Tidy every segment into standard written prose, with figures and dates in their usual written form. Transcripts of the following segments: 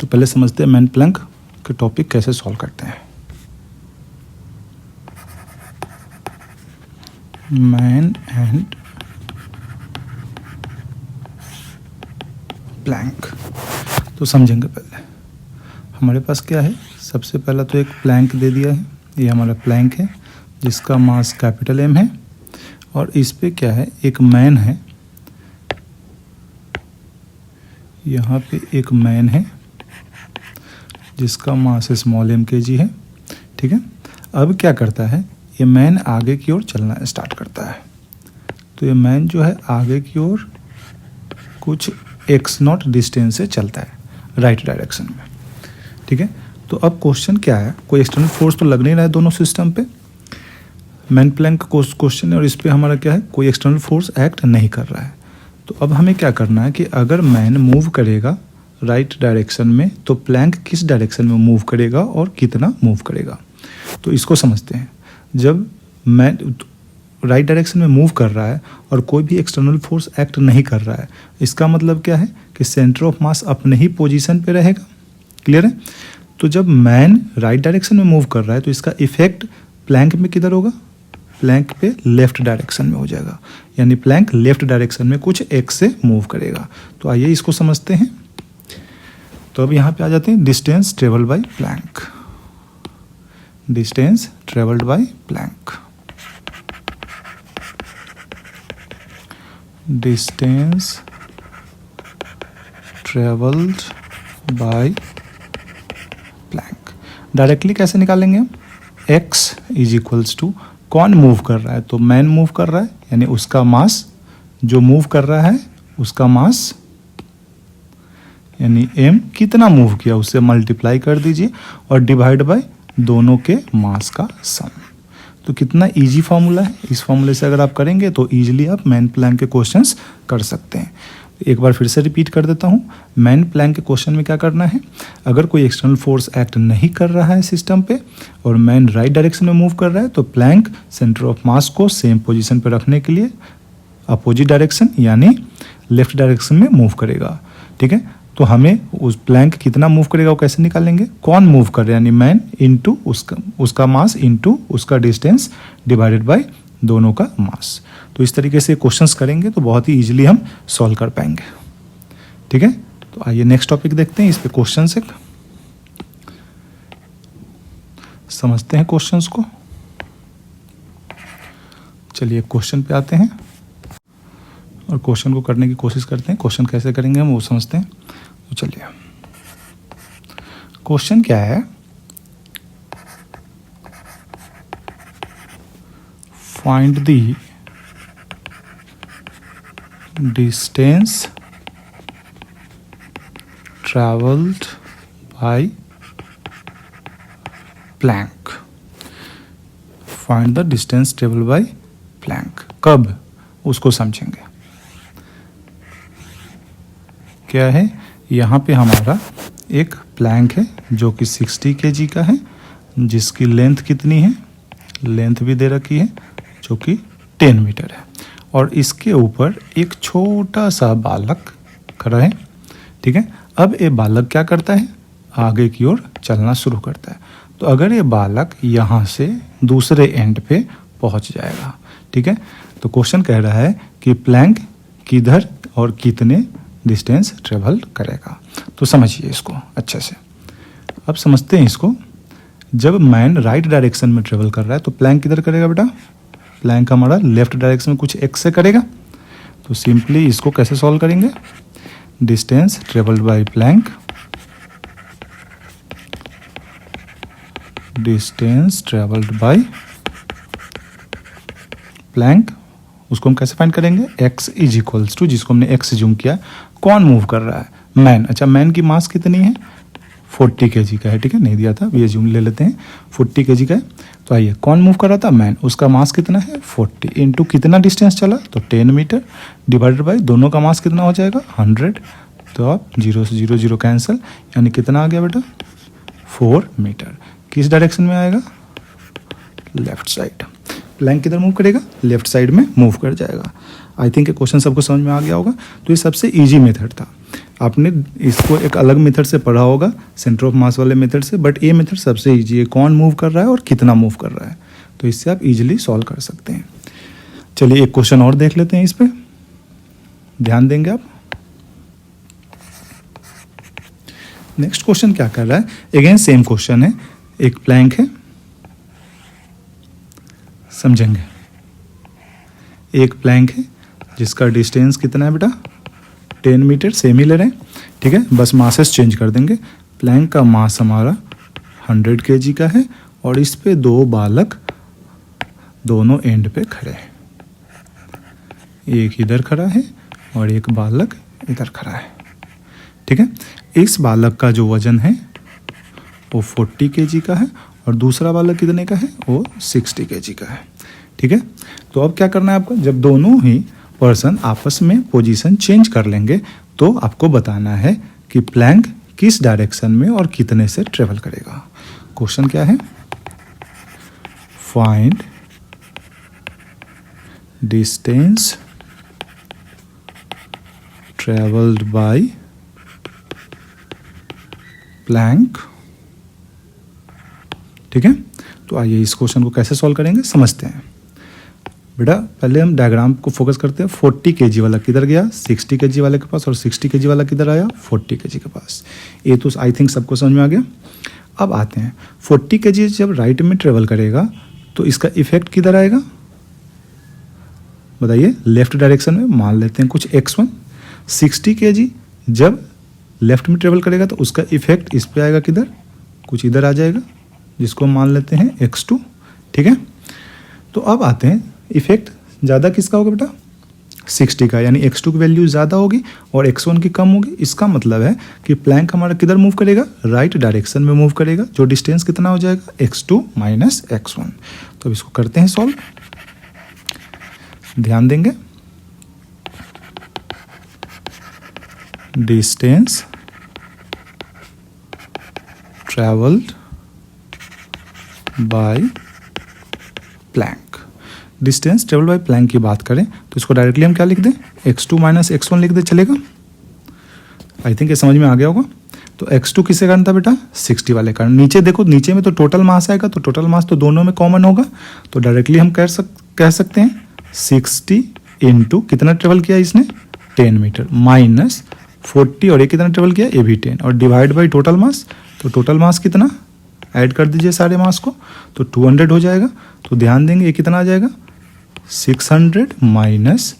तो पहले समझते हैं मैन प्लैंक के टॉपिक कैसे सॉल्व करते हैं। मैन एंड प्लैंक तो समझेंगे। पहले हमारे पास क्या है, सबसे पहला तो एक प्लैंक दे दिया है, ये हमारा प्लैंक है जिसका मास कैपिटल एम है, और इस पे क्या है, एक मैन है, यहाँ पे एक मैन है जिसका मास स्मॉल एम kg है। ठीक है, अब क्या करता है, ये मैन आगे की ओर चलना स्टार्ट करता है। तो ये मैन जो है आगे की ओर कुछ x0 डिस्टेंस से चलता है राइट डायरेक्शन में। ठीक है, तो अब क्वेश्चन क्या है, कोई एक्सटर्नल फोर्स तो लग नहीं रहा है दोनों सिस्टम पे, मैन प्लैंक क्वेश्चन है, और इस पे हमारा क्या है, कोई एक्सटर्नल फोर्स एक्ट नहीं कर रहा है। तो अब हमें क्या करना है कि अगर मैन मूव करेगा राइट डायरेक्शन में तो प्लैंक किस डायरेक्शन में मूव करेगा और कितना मूव करेगा। तो इसको समझते हैं। जब मैन राइट डायरेक्शन में मूव कर रहा है और कोई भी एक्सटर्नल फोर्स एक्ट नहीं कर रहा है, इसका मतलब क्या है कि सेंटर ऑफ मास अपने ही पोजीशन पे रहेगा। क्लियर है। तो जब मैन राइट डायरेक्शन में मूव कर रहा है तो इसका इफेक्ट प्लैंक में किधर होगा, प्लैंक पे लेफ्ट डायरेक्शन में हो जाएगा, यानी प्लैंक लेफ्ट डायरेक्शन में कुछ x से मूव करेगा। तो आइए इसको समझते हैं। तो अब यहाँ पे आ जाते हैं distance travelled by plank. Distance travelled by plank, distance travelled by plank directly कैसे निकालेंगे हम, x इज इक्वल्स टू कौन मूव कर रहा है, तो मैन मूव कर रहा है, यानी उसका मास, जो मूव कर रहा है उसका मास यानी m कितना मूव किया उससे मल्टीप्लाई कर दीजिए और डिवाइड बाय दोनों के मास का सम। तो कितना इजी फॉर्मूला है, इस फॉर्मूले से अगर आप करेंगे तो इजीली आप मैन प्लैंक के क्वेश्चंस कर सकते हैं। एक बार फिर से रिपीट कर देता हूँ, मैन प्लैंक के क्वेश्चन में क्या करना है, अगर कोई एक्सटर्नल फोर्स एक्ट नहीं कर रहा है सिस्टम पे और मैन राइट डायरेक्शन में मूव कर रहा है तो प्लैंक सेंटर ऑफ मास को सेम पोजीशन पे रखने के लिए अपोजिट डायरेक्शन यानी लेफ्ट डायरेक्शन में मूव करेगा। ठीक है, तो हमें उस प्लैंक कितना मूव करेगा वो कैसे निकालेंगे, कौन मूव कर रहा है, यानी मैन इंटू उसका मास इंटू उसका डिस्टेंस डिवाइडेड बाय दोनों का मास। तो इस तरीके से क्वेश्चंस करेंगे तो बहुत ही इजीली हम सॉल्व कर पाएंगे। ठीक है, तो आइए नेक्स्ट टॉपिक देखते हैं, इस पे क्वेश्चंस एक समझते हैं क्वेश्चंस को। चलिए क्वेश्चन पे आते हैं और क्वेश्चन को करने की कोशिश करते हैं। क्वेश्चन कैसे करेंगे हम वो समझते हैं। तो चलिए क्वेश्चन क्या है, find the distance travelled by plank. Find the distance travelled by plank, कब उसको समझेंगे। क्या है, यहाँ पे हमारा एक प्लैंक है जो कि 60 kg का है, जिसकी लेंथ कितनी है, लेंथ भी दे रखी है जो कि 10 मीटर है, और इसके ऊपर एक छोटा सा बालक खड़ा है। ठीक है, अब ये बालक क्या करता है, आगे की ओर चलना शुरू करता है। तो अगर ये बालक यहाँ से दूसरे एंड पे पहुँच जाएगा, ठीक है, तो क्वेश्चन कह रहा है कि प्लैंक किधर और कितने डिस्टेंस ट्रेवल करेगा। तो समझिए इसको अच्छे से। अब समझते हैं इसको। जब मैन राइट डायरेक्शन में ट्रेवल कर रहा है तो प्लैंक किधर करेगा बेटा, प्लैंक हमारा लेफ्ट डायरेक्शन में कुछ x से करेगा। तो सिंपली इसको कैसे सॉल्व करेंगे, distance travelled by plank, distance travelled by plank, उसको हम कैसे फाइंड करेंगे, x इज इक्वल्स टू, जिसको हमने x जूम किया, कौन मूव कर रहा है, मैन। अच्छा, मैन की मास कितनी है, 40 kg का है। ठीक है, नहीं दिया था, ये जूम ले लेते हैं, 40 kg का है। तो आइए, कौन मूव कर रहा था, मैन, उसका मास कितना है 40 इंटू कितना डिस्टेंस चला, तो 10 मीटर डिवाइडेड बाय दोनों का मास कितना हो जाएगा 100। तो आप 0 से 0 0 कैंसिल, यानी कितना आ गया बेटा 4 मीटर। किस डायरेक्शन में आएगा, लेफ्ट साइड। प्लैंक किधर मूव करेगा, लेफ्ट साइड में मूव कर जाएगा। आई थिंक क्वेश्चन सबको समझ में आ गया होगा। तो ये सबसे इजी मेथड था। आपने इसको एक अलग मेथड से पढ़ा होगा, सेंटर ऑफ मास वाले मेथड से, बट ये मेथड सबसे ईजी है, कौन मूव कर रहा है और कितना मूव कर रहा है, तो इससे आप इजीली सॉल्व कर सकते हैं। चलिए एक क्वेश्चन और देख लेते हैं, इस पर ध्यान देंगे आप। नेक्स्ट क्वेश्चन क्या कर रहा है, अगेन सेम क्वेश्चन है, एक प्लैंक है, समझेंगे। एक प्लैंक है जिसका डिस्टेंस कितना है बेटा, 10 मीटर, सेम ही ले रहे हैं, ठीक है, बस मासेस चेंज कर देंगे। प्लैंक का मास हमारा 100 kg का है और इस पे 2 बालक दोनों एंड पे खड़े हैं, एक इधर खड़ा है और एक बालक इधर खड़ा है, ठीक है। इस बालक का जो वजन है वो 40 kg का है और दूसरा बालक कितने का है, वो 60 kg का है, ठीक है। तो अब क्या करना है आपको, जब दोनों ही पर्सन आपस में पोजीशन चेंज कर लेंगे तो आपको बताना है कि प्लैंक किस डायरेक्शन में और कितने से ट्रेवल करेगा। क्वेश्चन क्या है, find distance travelled by plank, ठीक है। तो आइए इस क्वेश्चन को कैसे सॉल्व करेंगे समझते हैं। बेटा पहले हम डायग्राम को फोकस करते हैं। 40 kg वाला किधर गया, 60 kg वाले के पास, और 60 kg वाला किधर आया, 40 kg के पास। ये तो आई थिंक सबको समझ में आ गया। अब आते हैं 40 kg जब राइट में ट्रेवल करेगा तो इसका इफेक्ट किधर आएगा, बताइए, लेफ्ट डायरेक्शन में, मान लेते हैं कुछ x1। 60 kg जब लेफ्ट में ट्रेवल करेगा तो उसका इफेक्ट इस पे आएगा, किधर, कुछ इधर आ जाएगा, जिसको मान लेते हैं x2, ठीक है। तो अब आते हैं इफेक्ट ज़्यादा किसका होगा बेटा, 60 का, यानी x2 की वैल्यू ज़्यादा होगी और x1 की कम होगी। इसका मतलब है कि प्लैंक हमारा किधर मूव करेगा, राइट डायरेक्शन में मूव करेगा, जो डिस्टेंस कितना हो जाएगा, x2 माइनस x1। तो अब इसको करते हैं सॉल्व, ध्यान देंगे। Distance travelled by plank, distance travel by plank की बात करें तो इसको डायरेक्टली हम क्या लिख दें, x2 माइनस x1 लिख दे, चलेगा। आई थिंक ये समझ में आ गया होगा। तो x2 किसके कारण था बेटा, 60 वाले कारण। नीचे देखो, नीचे में तो टोटल मास आएगा, तो टोटल मास तो दोनों में कॉमन होगा, तो डायरेक्टली हम कह सकते हैं 60 इंटू कितना ट्रेवल किया इसने, 10 मीटर, माइनस 40 और ये कितना ट्रेवल किया, ये भी 10, और डिवाइड बाई टोटल मास। तो टोटल मास कितना, ऐड कर दीजिए सारे मास को, तो 200 हो जाएगा। तो ध्यान देंगे ये कितना आ जाएगा, 600 माइनस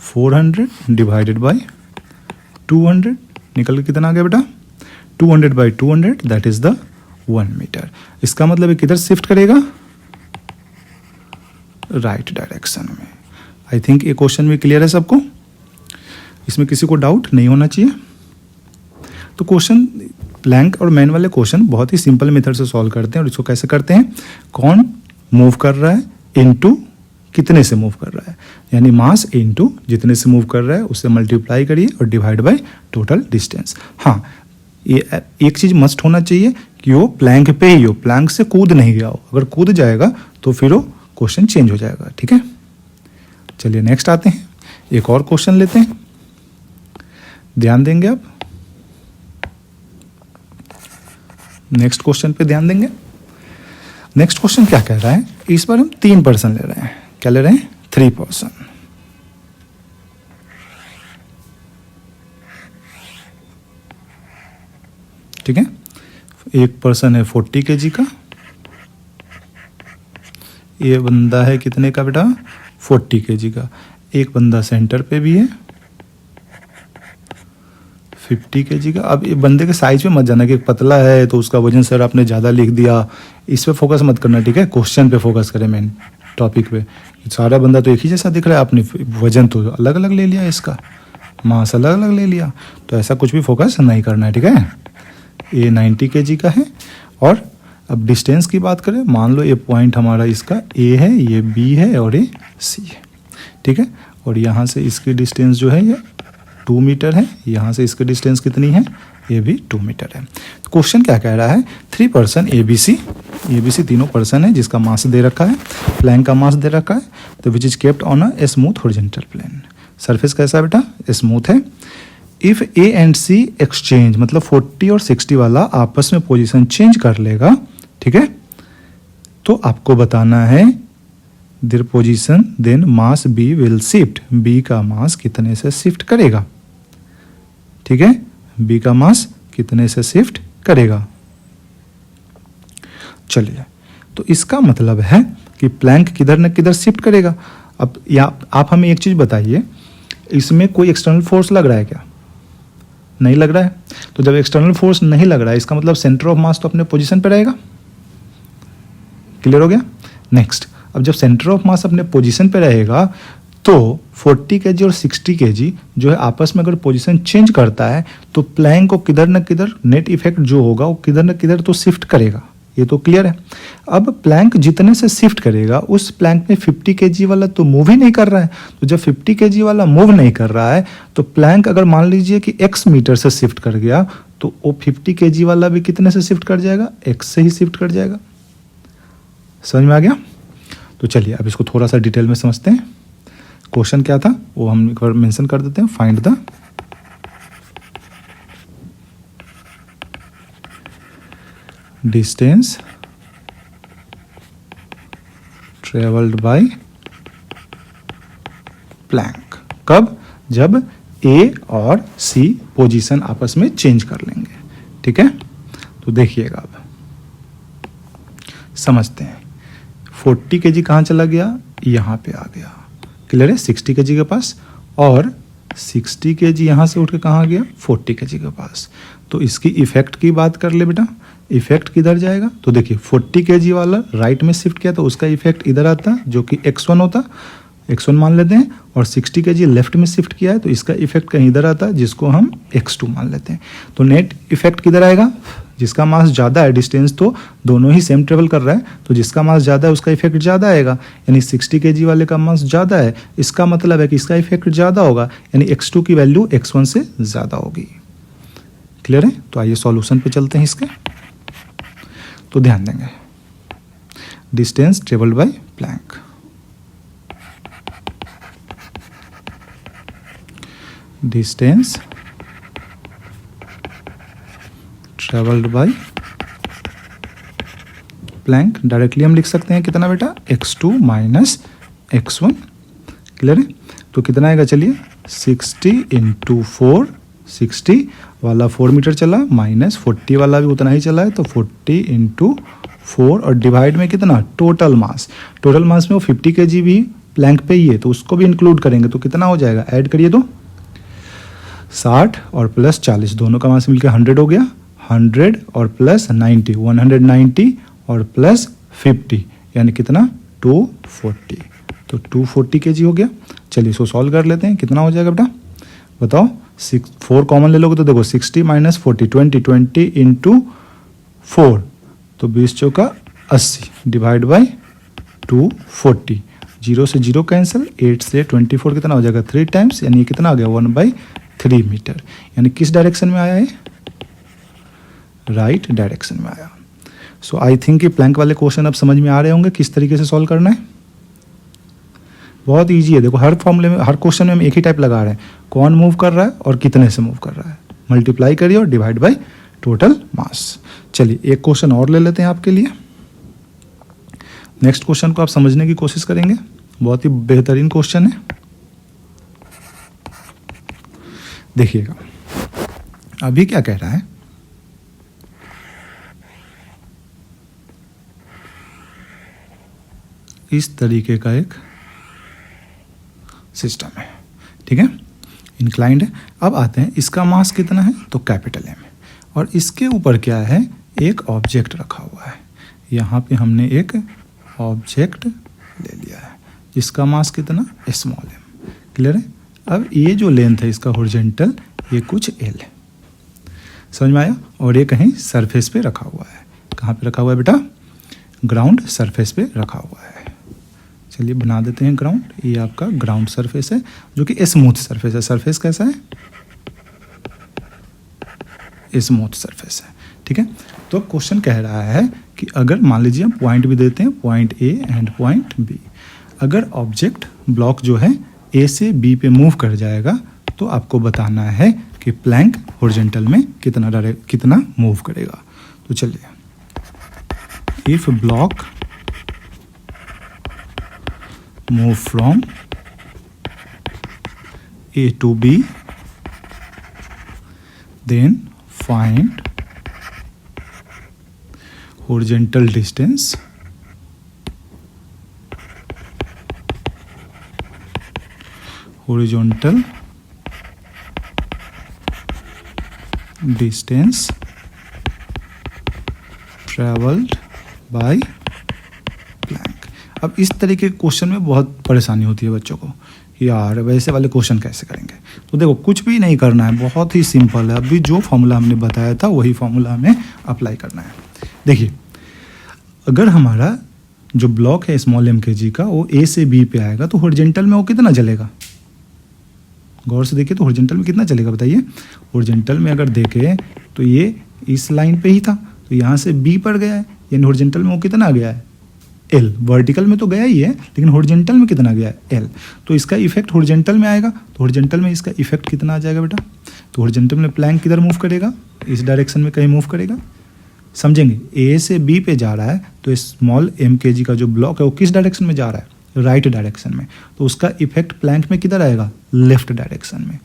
400 डिवाइडेड बाई 200, निकल के कितना आ गया बेटा, 200 by 200, that is the 1 metre. इसका मतलब ये किधर शिफ्ट करेगा, राइट डायरेक्शन में। आई थिंक ये क्वेश्चन में क्लियर है सबको, इसमें किसी को डाउट नहीं होना चाहिए। तो क्वेश्चन प्लैंक और मैन वाले क्वेश्चन बहुत ही सिंपल मेथड से सॉल्व करते हैं, और इसको कैसे करते हैं, कौन मूव कर रहा है इनटू कितने से मूव कर रहा है, यानी मास इनटू जितने से मूव कर रहा है उससे मल्टीप्लाई करिए और डिवाइड बाय टोटल डिस्टेंस। हाँ, ये एक चीज़ मस्ट होना चाहिए कि वो प्लैंक पे ही हो, प्लैंक से कूद नहीं गया हो। अगर कूद जाएगा तो फिर वो क्वेश्चन चेंज हो जाएगा, ठीक है। चलिए नेक्स्ट आते हैं, एक और क्वेश्चन लेते हैं, ध्यान देंगे आप। नेक्स्ट क्वेश्चन पे ध्यान देंगे। नेक्स्ट क्वेश्चन क्या कह रहा है, इस बार हम 3 पर्सन ले रहे हैं। क्या ले रहे हैं, 3 पर्सन। ठीक है, एक पर्सन है 40 kg का, ये बंदा है कितने का बेटा, 40 kg का। एक बंदा सेंटर पे भी है 50 kg का। अब ये बंदे के साइज में मत जाना कि पतला है तो उसका वजन सर आपने ज़्यादा लिख दिया, इस पे फोकस मत करना, ठीक है। क्वेश्चन पे फोकस करें, मेन टॉपिक पे। सारा बंदा तो एक ही जैसा दिख रहा है, आपने वजन तो अलग अलग ले लिया, इसका मास अलग अलग ले लिया, तो ऐसा कुछ भी फोकस नहीं करना है, ठीक है। ये 90 kg का है। और अब डिस्टेंस की बात करें, मान लो ये पॉइंट हमारा इसका ए है, ये बी है और ये सी है, ठीक है। और यहाँ से इसकी डिस्टेंस जो है ये 2 मीटर है, यहाँ से इसकी डिस्टेंस कितनी है, ये भी 2 मीटर है। तो क्वेश्चन क्या कह रहा है, 3 पर्सन ए बी सी तीनों पर्सन है जिसका मास दे रखा है, प्लैंक का मास दे रखा है, तो which is kept on a smooth horizontal plane. Surface कैसा है बेटा, स्मूथ है। If A and C exchange, मतलब 40 और 60 वाला आपस में पोजीशन चेंज कर लेगा, ठीक है, तो आपको बताना है their position, then mass B will shift, B का मास कितने से शिफ्ट करेगा, ठीक है, बी का मास कितने से शिफ्ट करेगा। चलिए, तो इसका मतलब है कि प्लैंक किधर न किधर शिफ्ट करेगा। अब या आप हमें एक चीज बताइए, इसमें कोई एक्सटर्नल फोर्स लग रहा है क्या? नहीं लग रहा है। तो जब एक्सटर्नल फोर्स नहीं लग रहा है, इसका मतलब सेंटर ऑफ मास तो अपने पोजीशन पे रहेगा। क्लियर हो गया? नेक्स्ट, अब जब सेंटर ऑफ मास अपने पोजीशन पे रहेगा तो 40 kg और 60 kg जो है आपस में अगर पोजीशन चेंज करता है तो प्लैंक को किधर न किधर नेट इफेक्ट जो होगा वो किधर न किधर तो शिफ्ट करेगा, ये तो क्लियर है। अब प्लैंक जितने से शिफ्ट करेगा उस प्लैंक में 50 kg वाला तो मूव ही नहीं कर रहा है। तो जब 50 kg वाला मूव नहीं कर रहा है तो प्लैंक अगर मान लीजिए कि x मीटर से शिफ्ट कर गया तो वो 50 kg वाला भी कितने से शिफ्ट कर जाएगा? x से ही शिफ्ट कर जाएगा। समझ में आ गया? तो चलिए अब इसको थोड़ा सा डिटेल में समझते हैं। क्वेश्चन क्या था वो हम एक बार मेंशन कर देते हैं। Find the distance travelled by plank. कब? जब ए और सी पोजीशन आपस में चेंज कर लेंगे, ठीक है। तो देखिएगा अब समझते हैं। 40 kg कहाँ चला गया? यहाँ पे आ गया। क्लियर है? 60 kg के पास, और 60 kg यहाँ से उठ के कहाँ गया? 40 kg के पास। तो इसकी इफेक्ट की बात कर ले बेटा, इफेक्ट किधर जाएगा? तो देखिए 40 kg वाला राइट में शिफ्ट किया तो उसका इफेक्ट इधर आता जो कि x1 होता, x1 मान लेते हैं, और 60 kg लेफ्ट में शिफ्ट किया है तो इसका इफेक्ट कहीं इधर आता जिसको हम x2 मान लेते हैं। तो नेट इफेक्ट किधर आएगा? जिसका मास ज़्यादा है, डिस्टेंस तो दोनों ही सेम ट्रेवल कर रहा है, तो जिसका मास ज़्यादा है उसका इफेक्ट ज़्यादा आएगा। यानी 60 kg वाले का मास ज़्यादा है, इसका मतलब है कि इसका इफेक्ट ज़्यादा होगा, यानी x2 की वैल्यू x1 से ज़्यादा होगी। क्लियर है? तो आइए सॉल्यूशन पे चलते हैं इसके। तो ध्यान देंगे, distance travelled by plank, distance travelled by plank directly हम लिख सकते हैं कितना बेटा? x2 minus x1। क्लियर है? तो कितना आएगा? चलिए 60 इंटू 4, 60 वाला 4 मीटर चला, माइनस 40 वाला भी उतना ही चला है, तो 40 इंटू 4 और डिवाइड में कितना? Total mass. टोटल मास में वो 50 kg भी प्लैंक पे ही है तो उसको भी इंक्लूड करेंगे तो कितना हो जाएगा? ऐड करिए तो 60 और प्लस 40 दोनों का मास मिलकर 100 हो गया। 100 और प्लस 90 190 और प्लस 50 यानी कितना? 240। तो 240 kg हो गया। चलिए इसको सॉल्व कर लेते हैं। कितना हो जाएगा बेटा? बताओ। 4 कॉमन ले लोगे तो देखो 60 माइनस 40 20 इंटू 4 तो 20 चौका 80 डिवाइड बाई 240। 0 से 0 कैंसिल, 8 से 24 कितना हो जाएगा? 3 टाइम्स, यानी कितना आ गया? 1/3 मीटर। यानी किस डायरेक्शन में आया है? राइट डायरेक्शन में आया। सो आई थिंक कि प्लैंक वाले क्वेश्चन अब समझ में आ रहे होंगे किस तरीके से सॉल्व करना है। बहुत ईजी है। देखो हर फॉर्मूले में, हर क्वेश्चन में हम एक ही टाइप लगा रहे हैं, कौन मूव कर रहा है और कितने से मूव कर रहा है। मल्टीप्लाई करिए और डिवाइड बाय टोटल मास। चलिए एक क्वेश्चन और ले लेते हैं आपके लिए। नेक्स्ट क्वेश्चन को आप समझने की कोशिश करेंगे, बहुत ही बेहतरीन क्वेश्चन है। देखिएगा अभी क्या कह रहा है, इस तरीके का एक सिस्टम है, ठीक है, इंक्लाइंड है। अब आते हैं इसका मास कितना है, तो कैपिटल एम है, और इसके ऊपर क्या है, एक ऑब्जेक्ट रखा हुआ है। यहाँ पे हमने एक ऑब्जेक्ट ले लिया है जिसका मास कितना, स्मॉल एम। क्लियर है। अब ये जो लेंथ है इसका हॉरिजॉन्टल, ये कुछ एल है, समझ में आया। और ये कहीं सरफेस पे रखा हुआ है। कहाँ पे रखा हुआ है बेटा? ग्राउंड सरफेस पे रखा हुआ है। चलिए बना देते हैं ग्राउंड। ये आपका ग्राउंड सरफेस है जो कि स्मूथ सरफेस है। सरफेस कैसा है? स्मूथ सरफेस है, ठीक है। तो क्वेश्चन कह रहा है कि अगर मान लीजिए हम पॉइंट भी देते हैं, point A and point B, अगर ऑब्जेक्ट ब्लॉक जो है ए से बी पे मूव कर जाएगा तो आपको बताना है कि कि प्लैंक हॉरिजॉन्टल में कितना मूव करेगा। तो चलिए, if block move from A to B, then find horizontal distance traveled by blank। अब इस तरीके के क्वेश्चन में बहुत परेशानी होती है बच्चों को, यार वैसे वाले क्वेश्चन कैसे करेंगे। तो देखो कुछ भी नहीं करना है, बहुत ही सिंपल है। अभी जो फॉर्मूला हमने बताया था वही फॉर्मूला हमें अप्लाई करना है। देखिए, अगर हमारा जो ब्लॉक है स्मॉल mkg का वो A से B पे आएगा तो हॉरिजॉन्टल में वो कितना चलेगा, गौर से देखिए। तो हॉरिजॉन्टल में कितना चलेगा बताइए। हॉरिजॉन्टल में अगर देखें तो ये इस लाइन पे ही था, तो यहाँ से B पर गया है, यानी हॉरिजॉन्टल में वो कितना आ गया है L। वर्टिकल में तो गया ही है, लेकिन हॉरिजॉन्टल में कितना गया है L। तो इसका इफेक्ट हॉरिजॉन्टल में आएगा, तो हॉरिजॉन्टल में इसका इफेक्ट कितना आ जाएगा बेटा। तो हॉरिजॉन्टल में प्लैंक किधर मूव करेगा, इस डायरेक्शन में कहीं मूव करेगा। समझेंगे, A से B पे जा रहा है तो स्मॉल mkg का जो ब्लॉक है वो किस डायरेक्शन में जा रहा है, राइट डायरेक्शन में। तो उसका इफेक्ट प्लैंक में किधर आएगा, लेफ्ट डायरेक्शन में।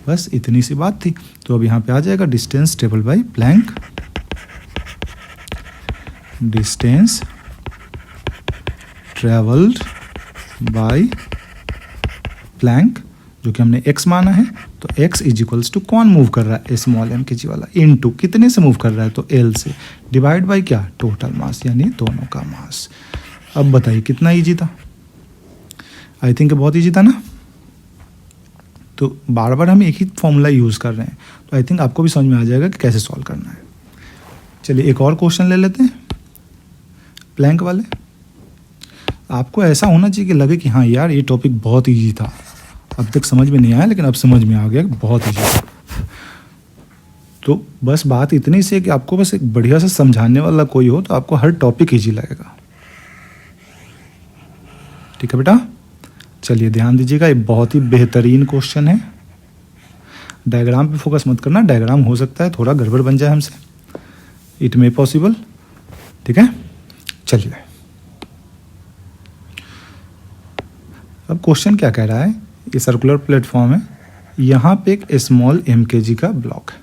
बस इतनी सी बात थी। तो अब यहाँ पे आ जाएगा डिस्टेंस टेबल by plank, distance travelled by plank, जो कि हमने x माना है। तो x इज इक्वल्स टू कौन मूव कर रहा है, स्मॉल mkg वाला, इनटू कितने से मूव कर रहा है, तो L से, डिवाइड बाय क्या, टोटल मास, यानी दोनों का मास। अब बताइए कितना इजी था। आई थिंक बहुत इजी था ना। तो बार बार हम एक ही फॉर्मूला यूज़ कर रहे हैं, तो आई थिंक आपको भी समझ में आ जाएगा कि कैसे सॉल्व करना है। चलिए एक और क्वेश्चन ले लेते हैं प्लैंक वाले। आपको ऐसा होना चाहिए कि लगे कि हाँ यार ये टॉपिक बहुत ईजी था, अब तक समझ में नहीं आया लेकिन अब समझ में आ गया कि बहुत ईजी था। तो बस बात इतनी सी है कि आपको बस एक बढ़िया से समझाने वाला कोई हो तो आपको हर टॉपिक ईजी लगेगा। ठीक है बेटा, चलिए ध्यान दीजिएगा, ये बहुत ही बेहतरीन क्वेश्चन है। डायग्राम पे फोकस मत करना, डायग्राम हो सकता है थोड़ा गड़बड़ बन जाए हमसे, इट मे पॉसिबल। ठीक है, चलिए अब क्वेश्चन क्या कह रहा है। ये सर्कुलर प्लेटफॉर्म है, यहाँ पे एक स्मॉल mkg का ब्लॉक है।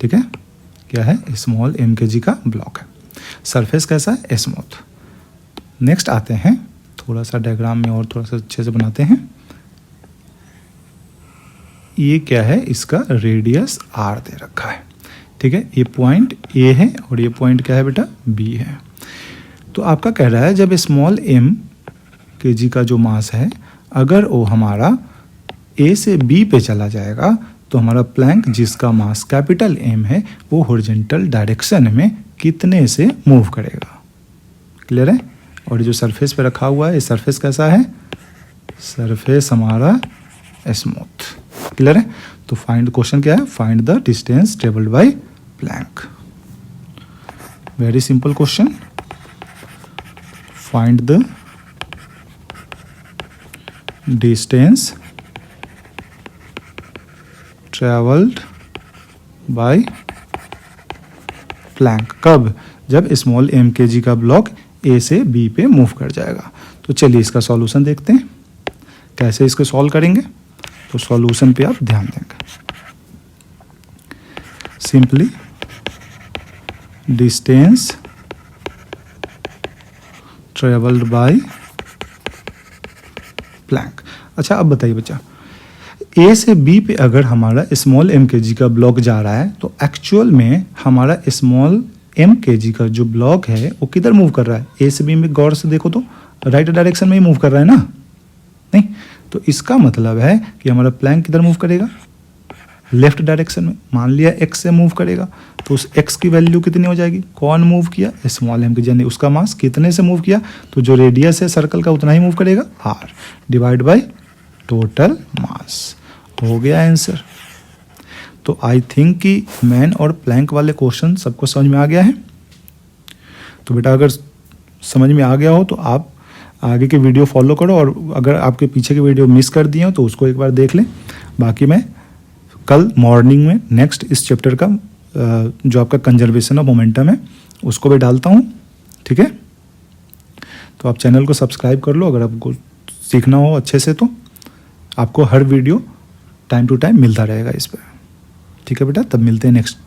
ठीक है, क्या है, स्मॉल mkg का ब्लॉक है। सरफेस कैसा है, स्मूथ। नेक्स्ट आते हैं, थोड़ा सा डायग्राम में और थोड़ा सा अच्छे से बनाते हैं। ये क्या है, इसका रेडियस r दे रखा है। ठीक है, ये पॉइंट A है और ये पॉइंट क्या है बेटा, B है। तो आपका कह रहा है जब स्मॉल mkg का जो मास है अगर वो हमारा A से B पे चला जाएगा तो हमारा प्लैंक जिसका मास कैपिटल M है वो हॉरिजॉन्टल डायरेक्शन में कितने से मूव करेगा। क्लियर है। और जो सरफेस पे रखा हुआ है, ये सरफेस कैसा है, सरफेस हमारा स्मूथ। क्लियर है। तो फाइंड, क्वेश्चन क्या है, find the distance travelled by plank. Very simple question, find the distance travelled by plank. कब, जब स्मॉल mkg का ब्लॉक A से B पे मूव कर जाएगा। तो चलिए इसका सॉल्यूशन देखते हैं, कैसे इसको सॉल्व करेंगे। तो सॉल्यूशन पे आप ध्यान देंगे। Simply distance travelled by plank. अच्छा अब बताइए बच्चा, A से B पे अगर हमारा स्मॉल mkg का ब्लॉक जा रहा है तो एक्चुअल में हमारा स्मॉल mkg का जो ब्लॉक है वो किधर मूव कर रहा है, A से B में गौर से देखो तो राइट डायरेक्शन में ही मूव कर रहा है ना, नहीं। तो इसका मतलब है कि हमारा प्लैंक किधर मूव करेगा, लेफ्ट डायरेक्शन में। मान लिया x से मूव करेगा तो उस x की वैल्यू कितनी हो जाएगी, कौन मूव किया, स्मॉल mkg, यानी उसका मास कितने से मूव किया, तो जो रेडियस है सर्कल का उतना ही मूव करेगा, r divide by total mass. हो गया आंसर। तो आई थिंक कि मैन और प्लैंक वाले क्वेश्चन सबको समझ में आ गया है। तो बेटा अगर समझ में आ गया हो तो आप आगे के वीडियो फॉलो करो, और अगर आपके पीछे के वीडियो मिस कर दिए हो तो उसको एक बार देख लें। बाकी मैं कल मॉर्निंग में नेक्स्ट इस चैप्टर का जो आपका कंजर्वेशन ऑफ मोमेंटम है उसको भी डालता हूँ, ठीक है। तो आप चैनल को सब्सक्राइब कर लो अगर आपको सीखना हो अच्छे से, तो आपको हर वीडियो टाइम टू टाइम मिलता रहेगा इस पर, ठीक है बेटा। तब मिलते हैं नेक्स्ट